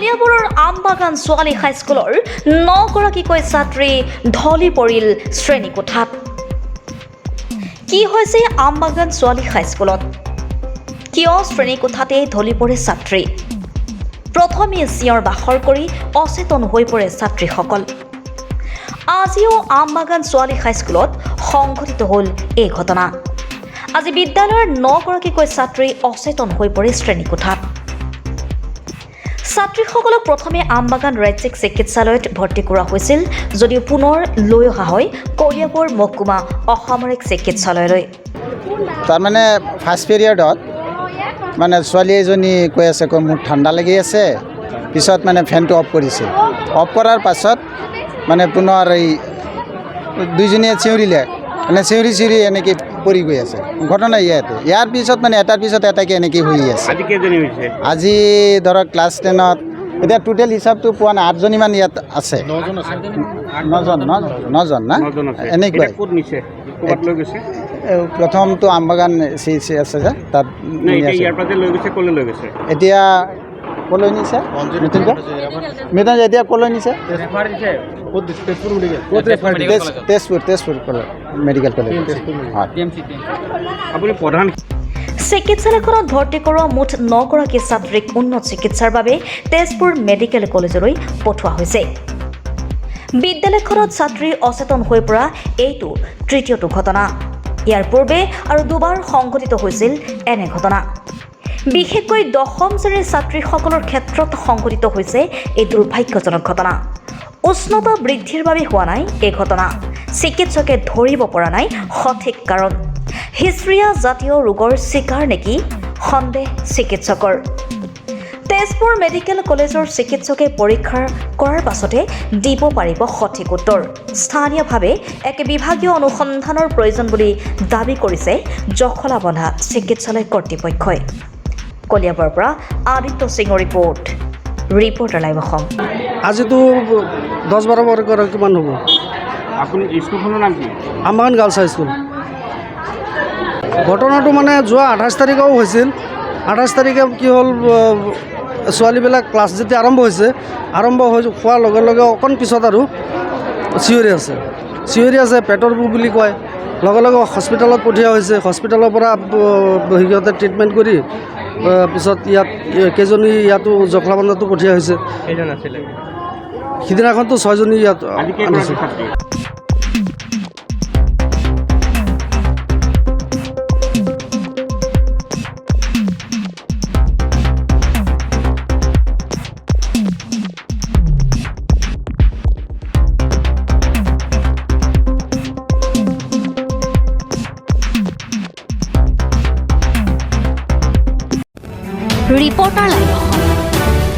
কলিয়াবৰৰ আমবাগান ছোৱালী হাইস্কুলৰ 9গৰাকীকৈ ছাত্ৰী ঢলি পৰিল শ্ৰেণীকোঠাত। কি হৈছে আমবাগান ছোৱালী হাইস্কুলত? কিয় শ্ৰেণীকোঠাতে ঢলি পৰে ছাত্ৰী? প্ৰথমে চিঞৰ বাখৰ কৰি অচেতন হৈ পৰে ছাত্ৰীসকল। আজিও আমবাগান ছোৱালী হাইস্কুলত সংঘটিত হ'ল এই ঘটনা। আজি বিদ্যালয়ৰ 9গৰাকীকৈ ছাত্ৰী অচেতন হৈ পৰে শ্ৰেণীকোঠাত। ছাত্ৰীসকলক প্ৰথমে আমবাগান ৰাজ্যিক চিকিৎসালয়ত ভৰ্তি কৰা হৈছিল, যদিও পুনৰ লৈ অহা হয় কলিয়াবৰ মহকুমা অসামৰিক চিকিৎসালয়লৈ। তাৰমানে ফাৰ্ষ্ট পিৰিয়ডত মানে ছোৱালী এজনী কৈ আছে মোৰ ঠাণ্ডা লাগি আছে, পিছত মানে ফেনটো অফ কৰিছিল। অফ কৰাৰ পাছত মানে পুনৰ এই দুইজনীয়ে চিঞৰিলে, মানে চিঞৰি এনেকৈ পৰি গৈ আছে। ঘটনা ইয়াৰ পিছত মানে এটাৰ পিছত এটাকে এনেকৈ হৈ আছে। আজি ধৰক ক্লাছ 10ত এতিয়া টোটেল হিচাপটো পোৱা নাই, 8জনীমান ইয়াত আছে। 9জন না এনেকুৱা। প্ৰথমটো আমবাগান চি আছে যে তাত এতিয়া ক'লৈ নিছে মৃত্যুঞ্জয়, এতিয়া ক'লৈ নিছে? Tezpur medical college. চিকিৎসালয়খনত ভৰ্তি কৰোৱা মুঠ 9গৰাকী ছাত্ৰীক উন্নত চিকিৎসাৰ বাবে তেজপুৰ মেডিকেল কলেজলৈ পঠোৱা হৈছে। বিদ্যালয়খনত ছাত্ৰী অচেতন হৈ পৰা এইটো তৃতীয়টো ঘটনা। ইয়াৰ পূৰ্বে আৰু দুবাৰ সংঘটিত হৈছিল এনে ঘটনা। বিশেষকৈ 10ম শ্ৰেণীৰ ছাত্ৰীসকলৰ ক্ষেত্ৰত সংঘটিত হৈছে এই দুৰ্ভাগ্যজনক ঘটনা। উষ্ণতা বৃদ্ধিৰ বাবে হোৱা নাই এই ঘটনা। চিকিৎসকে ধৰিব পৰা নাই সঠিক কাৰণ। হিষ্ট্ৰিয়া জাতীয় ৰোগৰ চিকাৰ নেকি? সন্দেহ চিকিৎসকৰ। তেজপুৰ মেডিকেল কলেজৰ চিকিৎসকে পৰীক্ষা কৰাৰ পাছতে দিব পাৰিব সঠিক উত্তৰ। স্থানীয়ভাৱে এক বিভাগীয় অনুসন্ধানৰ প্ৰয়োজন বুলি দাবী কৰিছে জখলাবন্ধা চিকিৎসালয় কৰ্তৃপক্ষই। কলিয়াবৰৰ পৰা আদিত্য সিঙৰ ৰিপৰ্টাৰ লাইভ অসম। আজিতো 10-12গৰাকীমান হ'ব। আপুনি স্কুলখনৰ নাম কি? আমবাগান গাৰ্লছ হাইস্কুল। ঘটনাটো মানে যোৱা 28 তাৰিখেও হৈছিল। 28 তাৰিখে কি হ'ল, ছোৱালীবিলাক ক্লাছ যেতিয়া আৰম্ভ হৈ খোৱাৰ লগে লগে অকণ পিছত আৰু চিঞৰি আছে, পেটৰ বিষ বুলি কয়। লগে লগে হস্পিটেলত পঠিওৱা হৈছে। হস্পিটেলৰ পৰা সিহঁতে ট্ৰিটমেণ্ট কৰি পিছত কেইজনী ইয়াতো জখলাবন্ধাতো পঠিওৱা হৈছে। সিদিনাখনতো 6জনী ইয়াত আনিছে। Reporter live Assam.